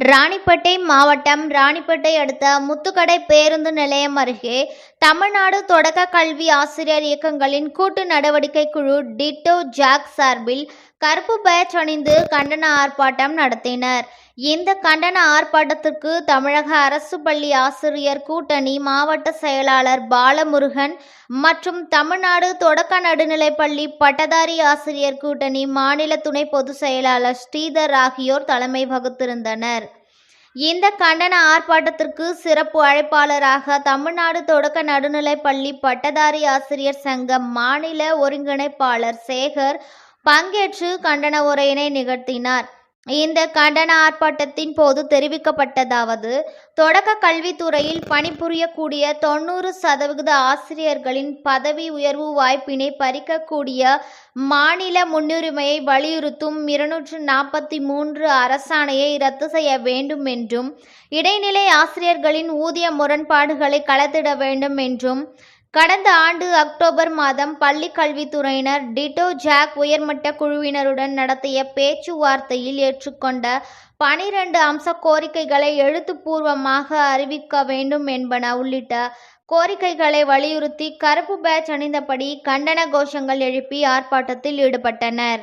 ராணிப்பேட்டை மாவட்டம் ராணிப்பேட்டை அடுத்த முத்துக்கடை பேருந்து நிலையம் அருகே தமிழ்நாடு தொடக்க கல்வி ஆசிரியர் இயக்கங்களின் கூட்டு நடவடிக்கை குழு டிட்டோ ஜாக் சார்பில் கருப்பு பேட்ஜ் அணிந்து கண்டன ஆர்ப்பாட்டம் நடத்தினர். இந்த கண்டன ஆர்ப்பாட்டத்திற்கு தமிழக அரசு பள்ளி ஆசிரியர் கூட்டணி மாவட்ட செயலாளர் பாலமுருகன் மற்றும் தமிழ்நாடு தொடக்க நடுநிலைப்பள்ளி பட்டதாரி ஆசிரியர் கூட்டணி மாநில துணை பொதுச் செயலாளர் ஸ்ரீதர் ஆகியோர் தலைமை வகித்திருந்தனர். இந்த கண்டன ஆர்ப்பாட்டத்திற்கு சிறப்பு அழைப்பாளராக தமிழ்நாடு தொடக்க நடுநிலைப்பள்ளி பட்டதாரி ஆசிரியர் சங்க மாநில ஒருங்கிணைப்பாளர் சேகர் பங்கேற்று கண்டன உரையினை நிகழ்த்தினார். இந்த கண்டன ஆர்ப்பாட்டத்தின் போது தெரிவிக்கப்பட்டதாவது, தொடக்க கல்வித்துறையில் பணிபுரியக்கூடிய 90% ஆசிரியர்களின் பதவி உயர்வு வாய்ப்பினை பறிக்கக்கூடிய மாநில முன்னுரிமையை வலியுறுத்தும் 243 அரசாணையை ரத்து செய்ய வேண்டும் என்றும், இடைநிலை ஆசிரியர்களின் ஊதிய முரண்பாடுகளை களைந்திட வேண்டும் என்றும், கடந்த ஆண்டு அக்டோபர் மாதம் பள்ளி கல்வித்துறையினர் டிட்டோ ஜாக் உயர்மட்ட குழுவினருடன் நடத்திய பேச்சுவார்த்தையில் ஏற்றுக்கொண்ட 12 அம்ச கோரிக்கைகளை எழுத்துப்பூர்வமாக அறிவிக்க வேண்டும் என்பன உள்ளிட்ட கோரிக்கைகளை வலியுறுத்தி கருப்பு பேட்ஜ் அணிந்தபடி கண்டன கோஷங்கள் எழுப்பி ஆர்ப்பாட்டத்தில் ஈடுபட்டனர்.